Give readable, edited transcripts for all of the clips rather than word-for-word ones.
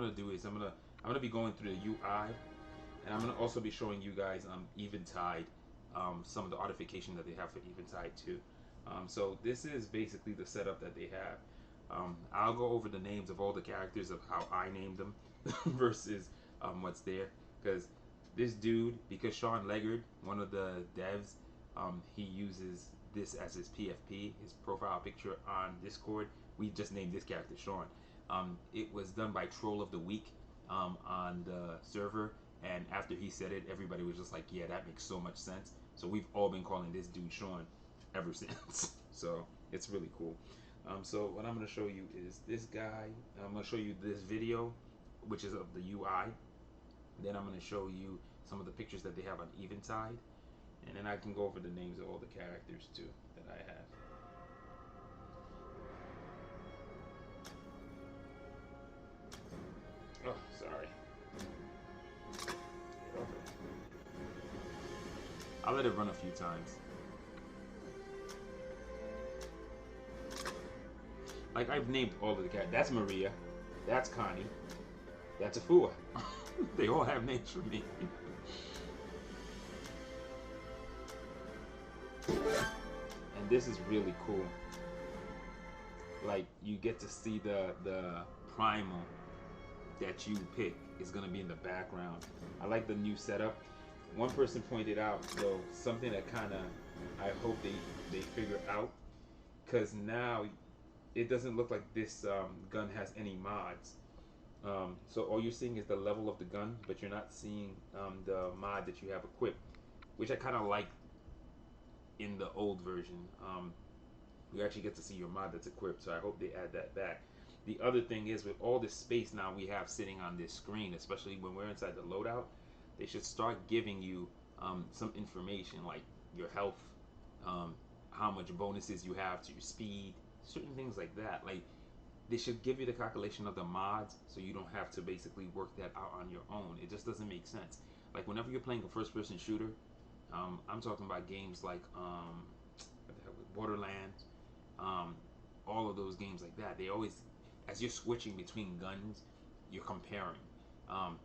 gonna do is I'm gonna be going through the UI, and I'm gonna also be showing you guys Eventide, some of the artification that they have for Eventide too. So this is basically the setup that they have. I'll go over the names of all the characters of how I named them versus what's there, because this dude, because Sean Leggard, one of the devs, he uses this as his PFP, his profile picture on Discord. We just named this character Sean. It was done by Troll of the Week on the server, and after he said it, everybody was just like, "Yeah, that makes so much sense." So we've all been calling this dude Sean ever since. So it's really cool. So what I'm going to show you is this guy. I'm going to show you this video, which is of the UI. Then I'm going to show you some of the pictures that they have on Eventide, and then I can go over the names of all the characters too that I have. Oh, sorry. I'll let it run a few times. Like, I've named all of the characters. That's Maria. That's Connie. That's Afua. They all have names for me. And this is really cool. Like, you get to see the primal that you pick is gonna be in the background. I like the new setup. One person pointed out though something that kind of I hope they figure out, because now it doesn't look like this gun has any mods. So all you're seeing is the level of the gun, but you're not seeing the mod that you have equipped, which I kind of like in the old version. You actually get to see your mod that's equipped, so I hope they add that back. The other thing is, with all this space now we have sitting on this screen, especially when we're inside the loadout, they should start giving you some information like your health, how much bonuses you have to your speed, certain things like that. Like, they should give you the calculation of the mods so you don't have to basically work that out on your own. It just doesn't make sense. Like, whenever you're playing a first-person shooter, I'm talking about games like Borderlands, um, all of those games like that. They always, as you're switching between guns, you're comparing um,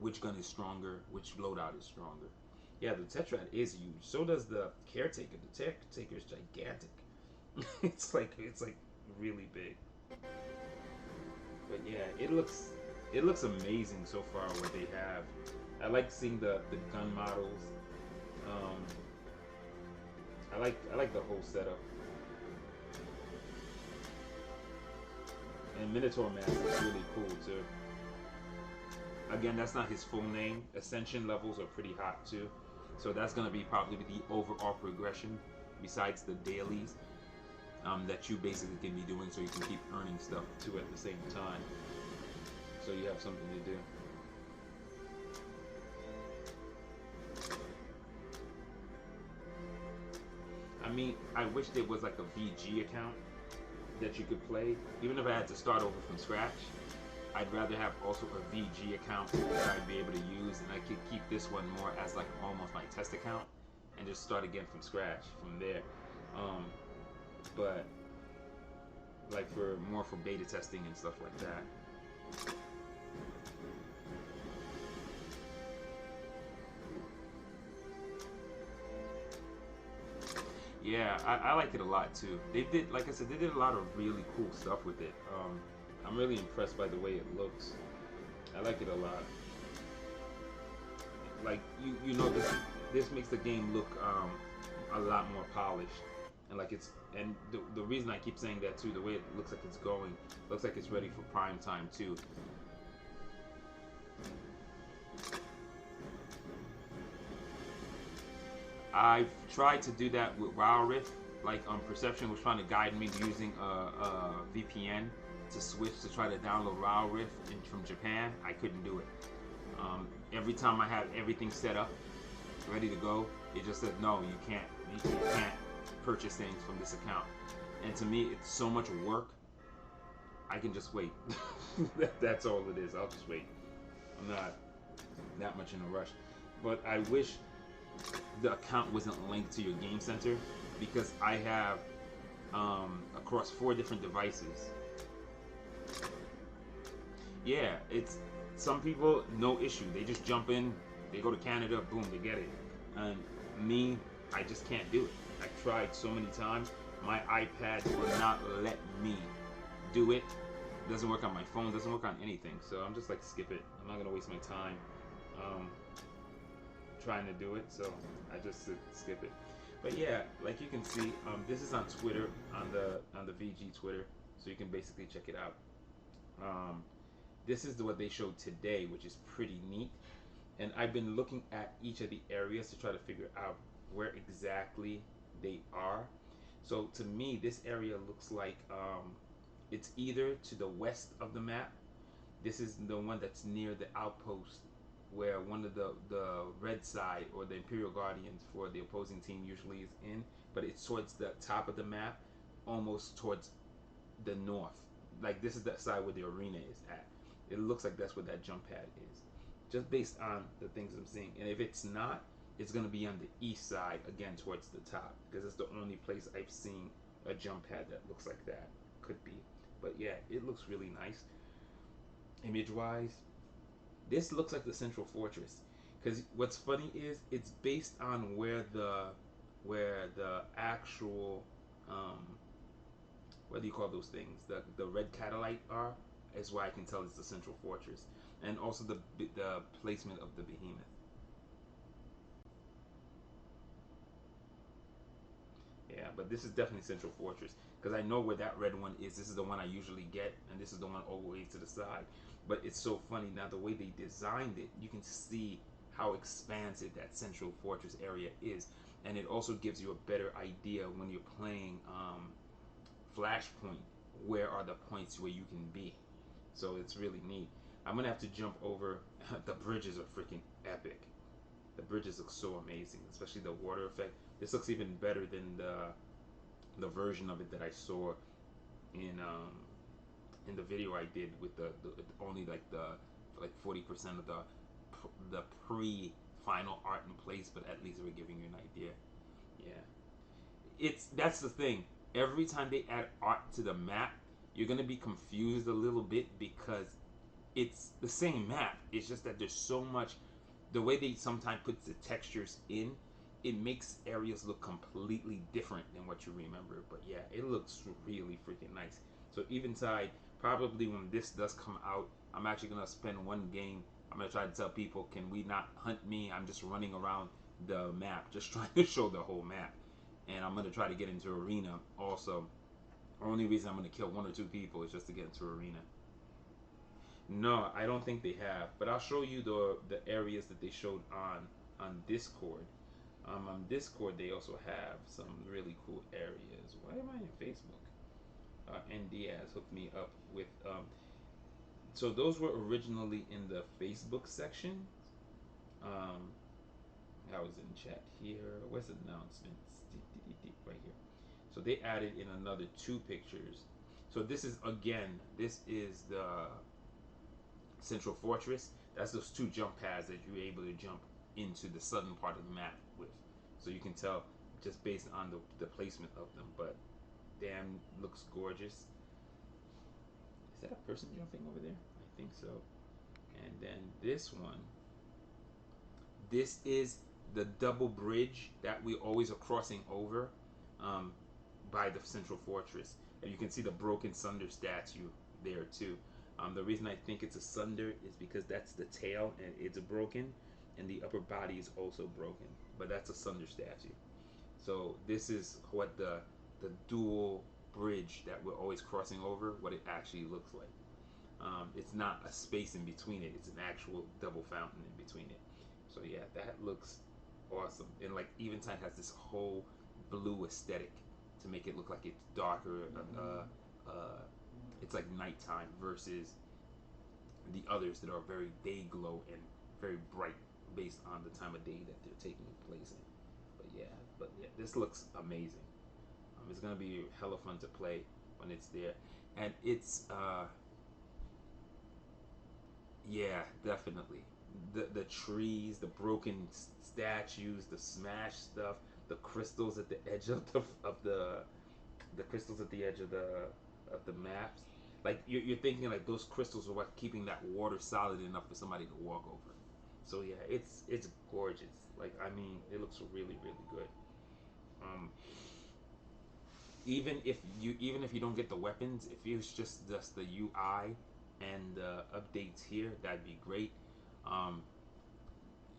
which gun is stronger, which loadout is stronger. Yeah, the Tetrad is huge. So does the Caretaker. The Caretaker is gigantic. It's like really big. But yeah, it looks amazing so far what they have. I like seeing the gun models. Um, I like the whole setup. And Minotaur Mask is really cool too. Again, that's not his full name. Ascension levels are pretty hot too. So that's gonna be probably the overall progression besides the dailies that you basically can be doing, so you can keep earning stuff too at the same time. So you have something to do. I mean, I wish there was like a VG account that you could play, even if I had to start over from scratch. I'd rather have also a VG account that I'd be able to use, and I could keep this one more as like almost my test account and just start again from scratch from there. Um, but like for more for beta testing and stuff like that. Yeah, I like it a lot too. They did, like I said, they did a lot of really cool stuff with it. I'm really impressed by the way it looks. I like it a lot. Like you know this makes the game look a lot more polished, and like the reason I keep saying that too, the way it looks like it's going, looks like it's ready for prime time too. I've tried to do that with WoW Rift. Like, Perception was trying to guide me using a VPN to switch to try to download WoW Rift from Japan. I couldn't do it. Every time I had everything set up, ready to go, it just said no, you can't. You can't purchase things from this account. And to me, it's so much work. I can just wait. That's all it is. I'll just wait. I'm not that much in a rush. But I wish the account wasn't linked to your game center, because I have across 4 different devices. Yeah, it's some people no issue. They just jump in, they go to Canada, boom, they get it. And me, I just can't do it. I've tried so many times. My iPad will not let me do it. Doesn't work on my phone. Doesn't work on anything. So I'm just like skip it. I'm not gonna waste my time um, trying to do it. So I just skip it. But yeah, like you can see, this is on Twitter, on the VG Twitter, so you can basically check it out. Um, this is what they showed today, which is pretty neat. And I've been looking at each of the areas to try to figure out where exactly they are. So to me, this area looks like it's either to the west of the map. This is the one that's near the outpost where one of the red side or the Imperial Guardians for the opposing team usually is in, but it's towards the top of the map, almost towards the north. Like this is that side where the arena is at. It looks like that's what that jump pad is, just based on the things I'm seeing. And if it's not, it's gonna be on the east side again towards the top because it's the only place I've seen a jump pad that looks like that. Could be, but yeah, it looks really nice image wise. This looks like the Central Fortress because what's funny is it's based on where the actual what do you call those things? The red Catalite are is why I can tell it's the Central Fortress, and also the placement of the behemoth. Yeah, but this is definitely Central Fortress because I know where that red one is. This is the one I usually get, and this is the one all the way to the side. But it's so funny now the way they designed it. You can see how expansive that Central Fortress area is, and it also gives you a better idea when you're playing Flashpoint. Where are the points where you can be? So it's really neat. I'm gonna have to jump over. The bridges are freaking epic. The bridges look so amazing, especially the water effect. This looks even better than the version of it that I saw in in the video I did with the only like the like 40% of the pre final art in place, but at least we're giving you an idea. Yeah, it's that's the thing. Every time they add art to the map, you're gonna be confused a little bit because it's the same map. It's just that there's so much. The way they sometimes put the textures in, it makes areas look completely different than what you remember. But yeah, it looks really freaking nice. So Eventide, probably when this does come out, I'm actually gonna spend one game. I'm gonna try to tell people, can we not hunt me? I'm just running around the map, just trying to show the whole map. And I'm gonna try to get into arena also. Only reason I'm gonna kill one or two people is just to get into arena. No, I don't think they have, but I'll show you the areas that they showed on Discord. On Discord, they also have some really cool areas. Why am I in Facebook? And Diaz hooked me up with. So those were originally in the Facebook section. Um, I was in chat here. Where's the announcements? Right here. So they added in another two pictures. So this is again. This is the Central Fortress. That's those two jump pads that you're able to jump into the southern part of the map with. So you can tell just based on the placement of them. But damn, looks gorgeous. Is that a person jumping over there? I think so. And then this one. This is the double bridge that we always are crossing over um, by the Central Fortress. And you can see the broken Sunder statue there too. The reason I think it's a Sunder is because that's the tail and it's broken, and the upper body is also broken. But that's a Sunder statue. So this is what the dual bridge that we're always crossing over, what it actually looks like. It's not a space in between it; it's an actual double fountain in between it. So yeah, that looks awesome. And like Eventide has this whole blue aesthetic to make it look like it's darker. It's like nighttime versus the others that are very day glow and very bright based on the time of day that they're taking place in. But yeah, this looks amazing. It's gonna be hella fun to play when it's there, and it's yeah, definitely. The trees, the broken statues, the smashed stuff, the crystals at the edge of the crystals at the edge of the maps. Like you're thinking like those crystals are what keeping that water solid enough for somebody to walk over. So yeah, it's gorgeous. Like I mean, it looks really really good. Um, even if you don't get the weapons, if it's just the UI and the updates here, that'd be great. Um,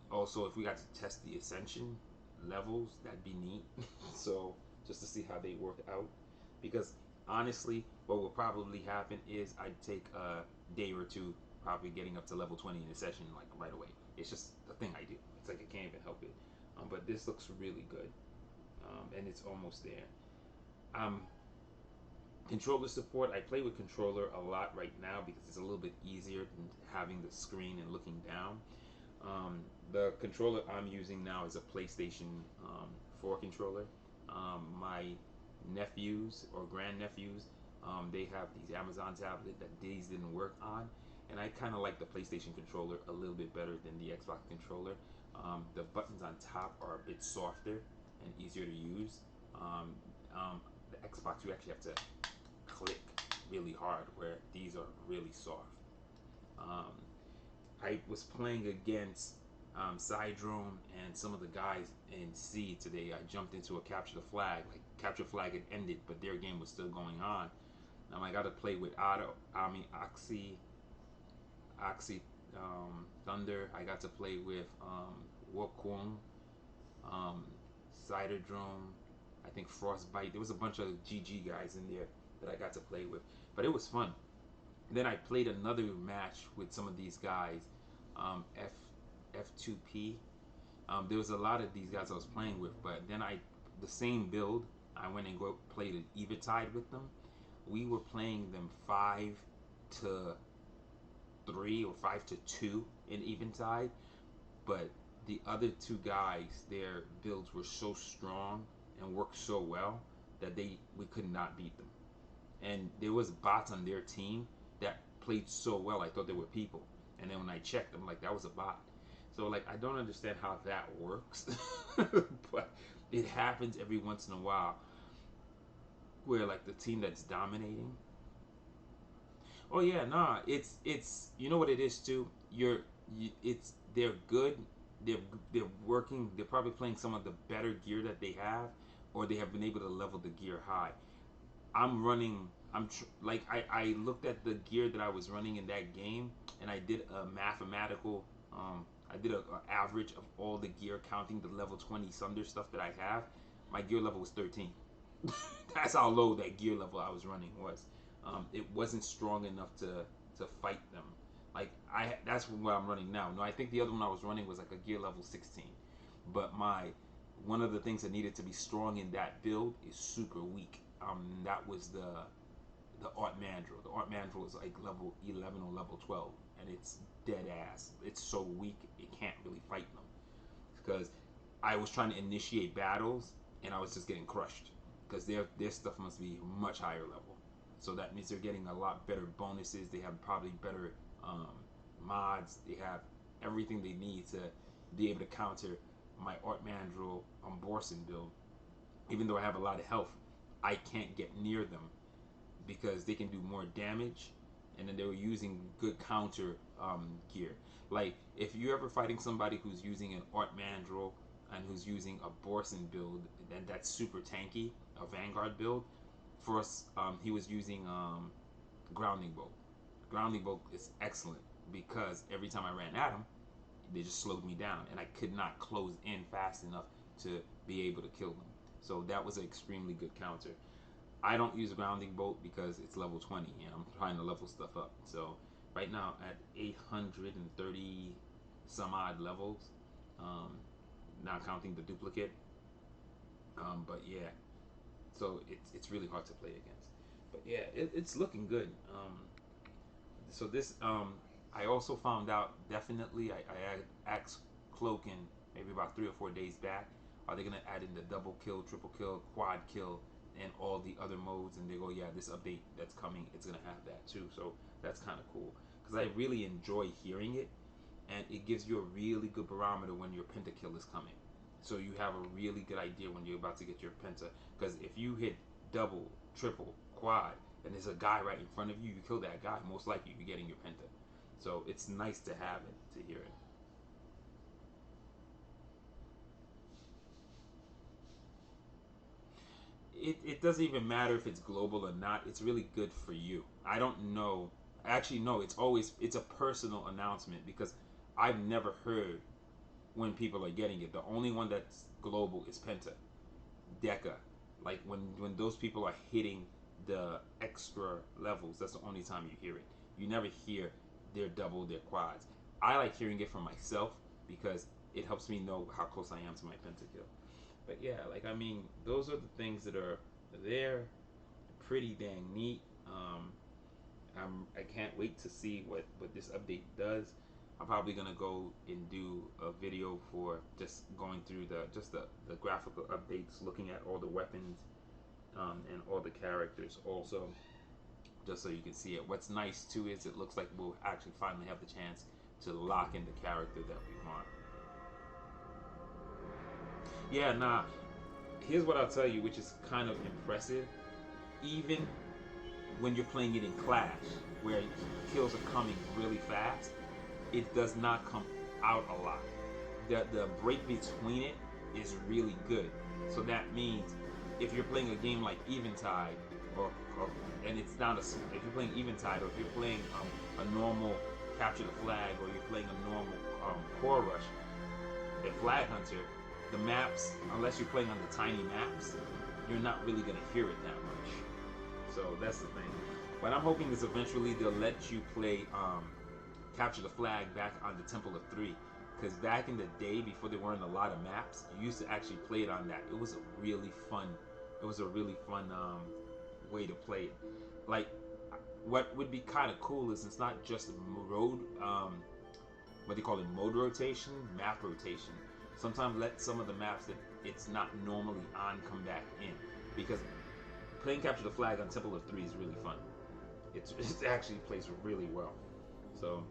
Also, if we got to test the ascension levels, that'd be neat. So just to see how they work out, because honestly, what will probably happen is I'd take a day or two, probably getting up to level 20 in a session like right away. It's just the thing I do. It's like I can't even help it. But this looks really good, and it's almost there. Um, Controller support. I play with controller a lot right now because it's a little bit easier than having the screen and looking down. The controller I'm using now is a PlayStation 4 controller. My nephews or grandnephews, they have these Amazon tablets that these didn't work on, and I kind of like the PlayStation controller a little bit better than the Xbox controller. The buttons on top are a bit softer and easier to use. Um, the Xbox, you actually have to click really hard, where these are really soft. Um, I was playing against Cydrone and some of the guys in C today. I jumped into a capture the flag. Like capture flag had ended, but their game was still going on. I got to play with Oxy Thunder. I got to play with Wokung, um, Cydrone. I think Frostbite. There was a bunch of GG guys in there that I got to play with, but it was fun. Then I played another match with some of these guys, F F2P. There was a lot of these guys I was playing with, but then the same build, I went and played an Eventide with them. We were playing them 5-3 or 5-2 in Eventide, but the other two guys, their builds were so strong and worked so well that we could not beat them. And there was bots on their team that played so well. I thought they were people, and then when I checked, I'm like, that was a bot. So like, I don't understand how that works, but it happens every once in a while, where like the team that's dominating. Oh yeah, nah, it's you know what it is too. It's they're good. They're they're working. They're probably playing some of the better gear that they have, or they have been able to level the gear high. I'm running. Like I looked at the gear that I was running in that game, and I did a mathematical. I did a average of all the gear, counting the level 20 Sunder stuff that I have. My gear level was 13. That's how low that gear level I was running was. It wasn't strong enough to fight them. Like that's what I'm running now. No, I think the other one I was running was like a gear level 16. But my one of the things that needed to be strong in that build is super weak. That was the Art Mandrill. The Art Mandrill is like level 11 or level 12, and it's dead ass. It's so weak it can't really fight them, because I was trying to initiate battles and I was just getting crushed, because their stuff must be much higher level. So that means they're getting a lot better bonuses. They have probably better um, mods. They have everything they need to be able to counter my Art Mandrill Borson build. Even though I have a lot of health, I can't get near them because they can do more damage, and then they were using good counter gear. Like if you're ever fighting somebody who's using an Art Mandrill and who's using a Borson build, and that's super tanky, a Vanguard build. For us, he was using Grounding Bolt. Grounding Bolt is excellent because every time I ran at him, they just slowed me down, and I could not close in fast enough to be able to kill them. So that was an extremely good counter. I don't use Grounding Bolt because it's level 20 and I'm trying to level stuff up. So right now at 830 some odd levels, um, not counting the duplicate. But yeah, so it's really hard to play against. But yeah, it's looking good. So this I also found out, definitely I asked Cloakin maybe about 3 or 4 days back, are they gonna add in the double kill, triple kill, quad kill, and all the other modes? And they go, yeah, this update that's coming, it's gonna have that too. So that's kind of cool, because I really enjoy hearing it, and it gives you a really good barometer when your pentakill is coming. So you have a really good idea when you're about to get your penta. Because if you hit double, triple, quad, and there's a guy right in front of you, you kill that guy, most likely you're getting your penta. So it's nice to have it, to hear it. It doesn't even matter if it's global or not. It's really good for you. I don't know. Actually, no. It's a personal announcement because I've never heard when people are getting it. The only one that's global is Penta, Deca. Like when those people are hitting the extra levels, that's the only time you hear it. You never hear their double, their quads. I like hearing it for myself because it helps me know how close I am to my pentakill. But yeah, like I mean, those are the things that are there. Pretty dang neat. I can't wait to see what this update does. I'm probably gonna go and do a video for just going through the graphical updates, looking at all the weapons and all the characters also, just so you can see it. What's nice too is it looks like we'll actually finally have the chance to lock in the character that we want. Yeah, nah. Here's what I'll tell you, which is kind of impressive. Even when you're playing it in Clash, where kills are coming really fast, it does not come out a lot. The break between it is really good. So that means if you're playing a game like Eventide, or and it's not a, if you're playing Eventide, or if you're playing a normal Capture the Flag, or you're playing a normal Core Rush, a Flag Hunter, the maps, unless you're playing on the tiny maps, you're not really gonna hear it that much. So that's the thing. But I'm hoping is eventually they'll let you play Capture the Flag back on the Temple of Three, because back in the day, before there weren't a lot of maps, you used to actually play it on that. It was a really fun. It was a really fun way to play it. Like, what would be kind of cool is it's not just road, what they call it, mode rotation, map rotation. Sometimes let some of the maps that it's not normally on come back in, because playing Capture the Flag on Temple of Three is really fun. It actually plays really well. So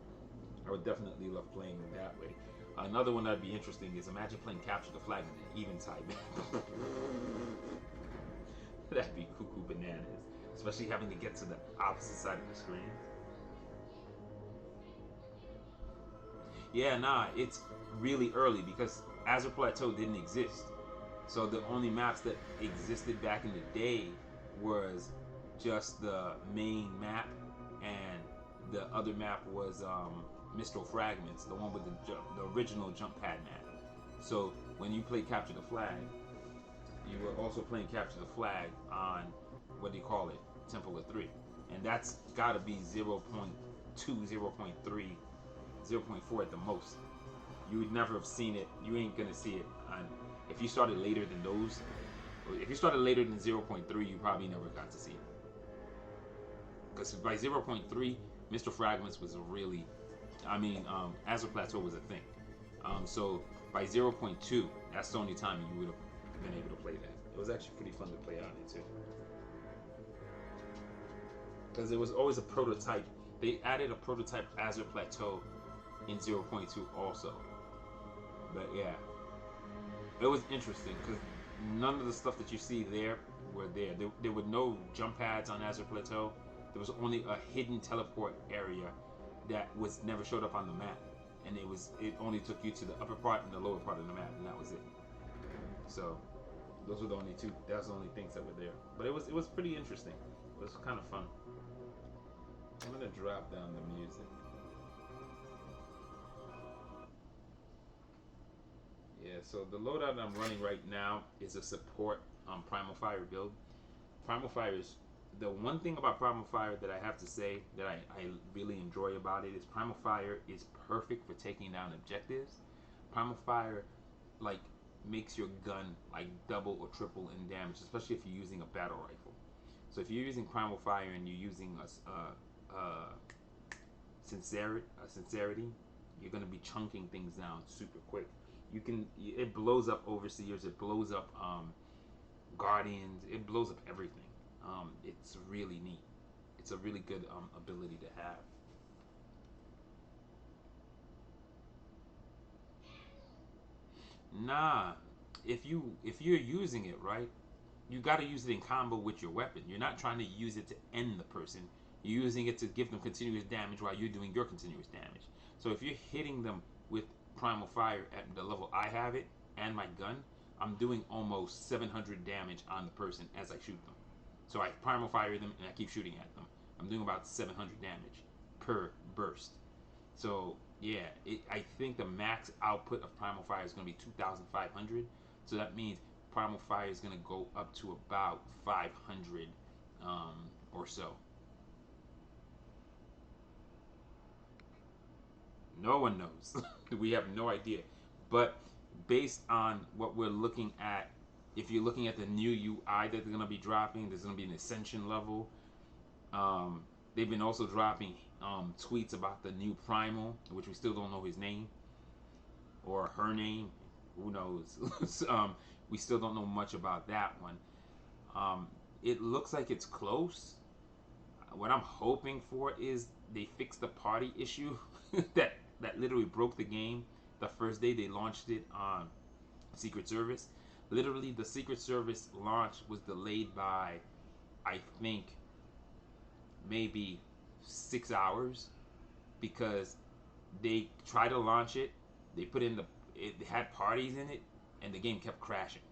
I would definitely love playing that way. Another one that'd be interesting is imagine playing Capture the Flag in an Eventide map. That'd be cuckoo bananas, especially having to get to the opposite side of the screen. Yeah, nah, it's really early because Azure Plateau didn't exist. So the only maps that existed back in the day was just the main map, and the other map was Mistral Fragments, the one with the original jump pad map. So when you play Capture the Flag, you were also playing Capture the Flag on, what do you call it, Temple of Three, and that's got to be 0.2, 0.3, 0.4 at the most. You would never have seen it. You ain't gonna see it on, if you started later than those. If you started later than 0.3, you probably never got to see it. Because by 0.3, Mr. Fragments was a really, I mean, Azure Plateau was a thing. So by 0.2, that's the only time you would have been able to play that. It was actually pretty fun to play on it too. Because it was always a prototype. They added a prototype Azure Plateau in 0.2 also. But yeah, it was interesting because none of the stuff that you see there were there. There were no jump pads on Azure Plateau. There was only a hidden teleport area that was never showed up on the map, and it only took you to the upper part and the lower part of the map, and that was it. So those were the only two. That's the only things that were there. But it was pretty interesting. It was kind of fun. I'm gonna drop down the music. Yeah, so the loadout I'm running right now is a support Primal Fire build. Primal Fire is the one thing about Primal Fire that I have to say that I really enjoy about it is Primal Fire is perfect for taking down objectives. Primal Fire like makes your gun like double or triple in damage, especially if you're using a battle rifle. So if you're using Primal Fire and you're using sincerity, you're gonna be chunking things down super quick. It blows up overseers, it blows up guardians, it blows up everything. It's really neat. It's a really good ability to have. Nah, if you're using it right, you got to use it in combo with your weapon. You're not trying to use it to end the person. You're using it to give them continuous damage while you're doing your continuous damage. So if you're hitting them with Primal Fire at the level I have it and my gun, I'm doing almost 700 damage on the person as I shoot them. So I Primal Fire them and I keep shooting at them. I'm doing about 700 damage per burst. So yeah, I think the max output of Primal Fire is going to be 2,500. So that means Primal Fire is going to go up to about 500 or so. No one knows. We have no idea. But based on what we're looking at, if you're looking at the new UI that they're going to be dropping, there's going to be an Ascension level. They've been also dropping tweets about the new Primal, which we still don't know his name or her name. Who knows? We still don't know much about that one. It looks like it's close. What I'm hoping for is they fix the party issue that literally broke the game the first day they launched it on Secret Service. Literally, the Secret Service launch was delayed by, I think, maybe 6 hours because they tried to launch it. They put in it had parties in it, and the game kept crashing.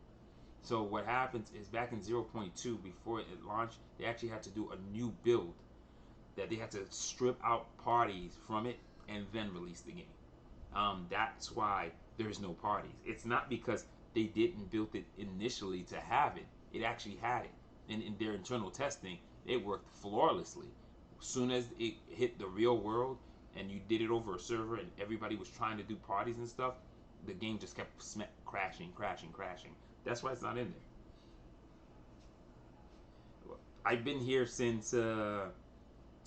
So what happens is back in 0.2, before it launched, they actually had to do a new build that they had to strip out parties from it and then release the game. That's why there's no parties. It's not because they didn't build it initially to have it. It actually had it. And in their internal testing, it worked flawlessly. As soon as it hit the real world and you did it over a server and everybody was trying to do parties and stuff, the game just kept crashing. That's why it's not in there. I've been here since 2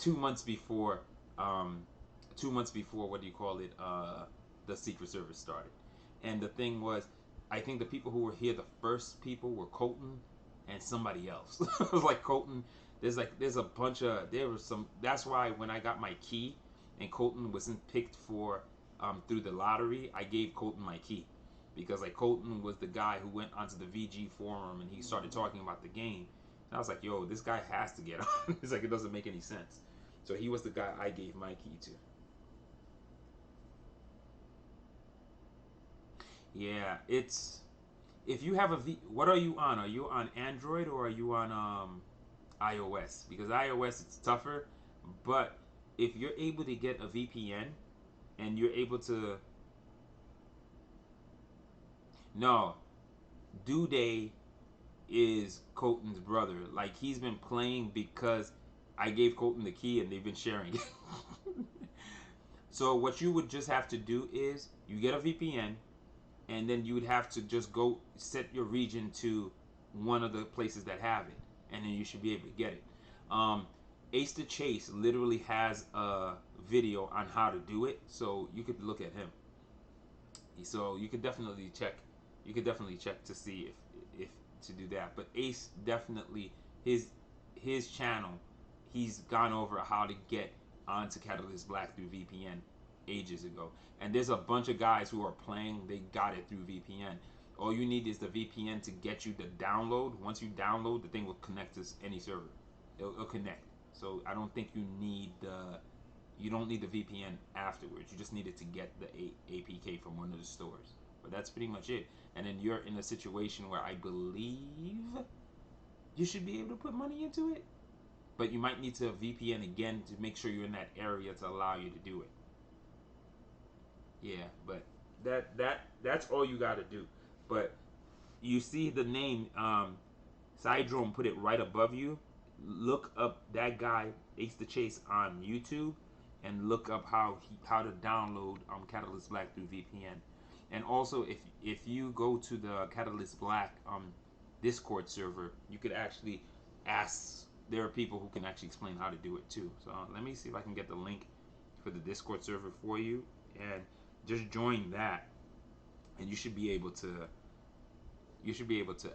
months before. 2 months before, what do you call it? The Secret Service started. And the thing was, I think the people who were here, the first people were Colton and somebody else. It was like Colton. There's a bunch of there was some. That's why when I got my key, and Colton wasn't picked for through the lottery, I gave Colton my key because like Colton was the guy who went onto the VG forum and he started talking about the game. And I was like, yo, this guy has to get on. It's like it doesn't make any sense. So he was the guy I gave my key to. Yeah, it's if you have a what are you on? Are you on Android or are you on iOS? Because iOS it's tougher, but if you're able to get a VPN and you're able to no, Duday is Colton's brother. Like he's been playing because I gave Colton the key and they've been sharing it. So what you would just have to do is you get a VPN and then you would have to just go set your region to one of the places that have it, and then you should be able to get it. Ace the Chase literally has a video on how to do it, so you could look at him. So you could definitely check. You could definitely check to see if to do that. But Ace definitely his channel. He's gone over how to get onto Catalyst Black through VPN ages ago. And there's a bunch of guys who are playing, they got it through VPN. All you need is the VPN to get you the download. Once you download, the thing will connect to any server. It'll connect. So I don't think you don't need the VPN afterwards. You just need it to get the APK from one of the stores. But that's pretty much it. And then you're in a situation where I believe you should be able to put money into it. But you might need to VPN again to make sure you're in that area to allow you to do it. Yeah, but that's all you got to do. But you see the name Sidrome put it right above you. Look up that guy Ace the Chase on YouTube and look up how to download Catalyst Black through VPN. And also if you go to the Catalyst Black Discord server, you could actually ask. There are people who can actually explain how to do it too. So let me see if I can get the link for the Discord server for you, and just join that, and you should be able to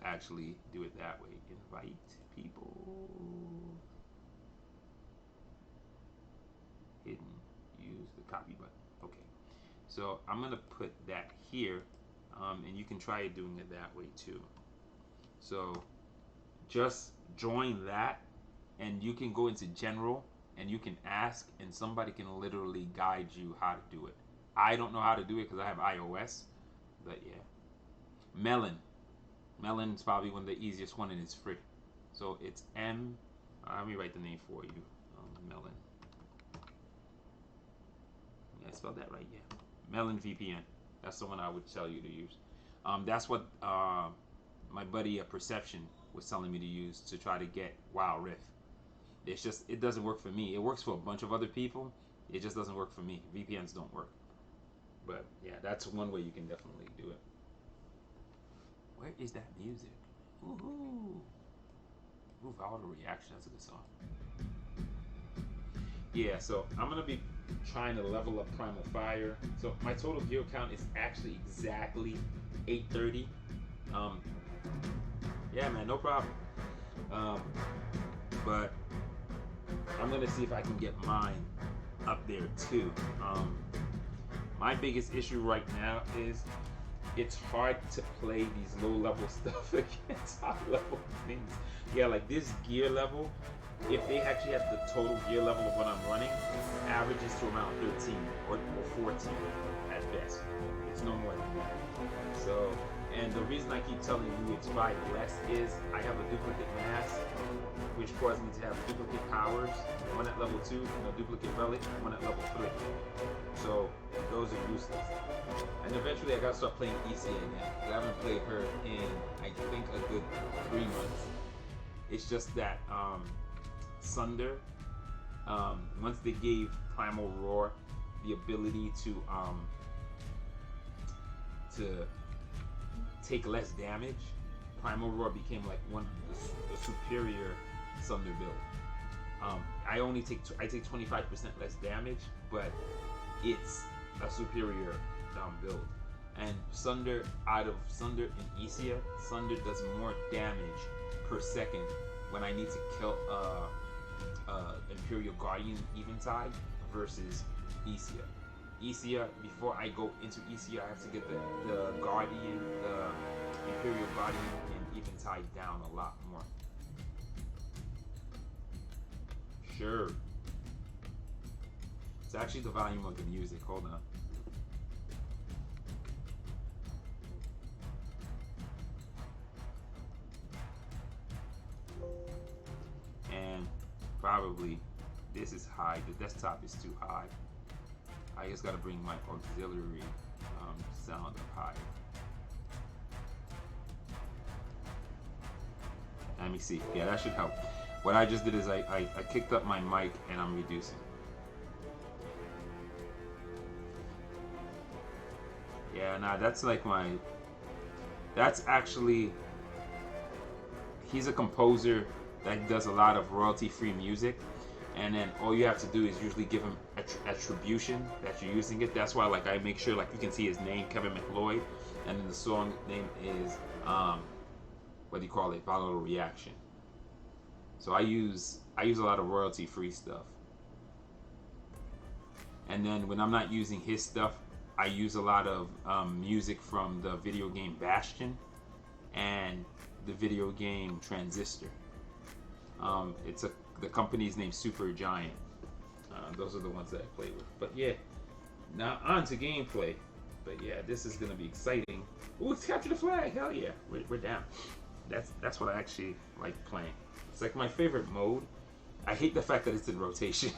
actually do it that way. Invite people. Hidden. Use the copy button. Okay. So I'm gonna put that here, and you can try doing it that way too. So just join that, and you can go into general and you can ask, and somebody can literally guide you how to do it. I don't know how to do it because I have iOS, but yeah. Melon. Melon is probably one of the easiest one, and it's free. So it's M. Let me write the name for you. Melon. Yeah, I spelled that right. Yeah. Melon VPN. That's the one I would tell you to use. That's what my buddy Perception was telling me to use to try to get Wild Rift. It's just, it doesn't work for me. It works for a bunch of other people. It just doesn't work for me. VPNs don't work. But yeah, that's one way you can definitely do it. Where is that music? Woohoo! Ooh, Volatile Reaction. That's a good song. Yeah, so I'm gonna be trying to level up Primal Fire. So my total gear count is actually exactly 830. Yeah, man, no problem. But I'm gonna see if I can get mine up there too. My biggest issue right now is it's hard to play these low level stuff against high level things. Yeah, like this gear level, if they actually have the total gear level of what I'm running, averages to around 13 or 14 at best. It's no more than that. So, and the reason I keep telling you it's 5 less is I have a duplicate mass, which causes me to have duplicate powers, one at level 2, and a duplicate relic, one at level 3. So those are useless. And eventually I gotta start playing Isia again. I haven't played her in, I think, a good 3 months. It's just that Sunder, once they gave Primal Roar the ability to take less damage, Primal Roar became like one of the superior Sunder build. I take 25% less damage, but it's a superior build. And Sunder, out of Sunder and Isia, Sunder does more damage per second when I need to kill Imperial Guardian Eventide versus Isia. Isia, before I go into Isia, I have to get the Guardian, the Imperial Guardian and Eventide down a lot more. Sure. It's actually the volume of the music. Hold on. And probably this is high. The desktop is too high. I just gotta bring my auxiliary sound up higher. Let me see. Yeah, that should help. What I just did is I kicked up my mic and I'm reducing. Yeah, nah, that's like that's actually, he's a composer that does a lot of royalty-free music, and then all you have to do is usually give him attribution that you're using it. That's why, like, I make sure, like, you can see his name, Kevin MacLeod, and then the song name is what do you call it, Volatile Reaction. So I use a lot of royalty-free stuff, and then when I'm not using his stuff, I use a lot of music from the video game Bastion and the video game Transistor. The company's named Supergiant. Those are the ones that I play with. But yeah, now on to gameplay. But yeah, this is gonna be exciting. Ooh, it's capture the flag! Hell yeah, we're down. That's what I actually like playing. It's like my favorite mode. I hate the fact that it's in rotation.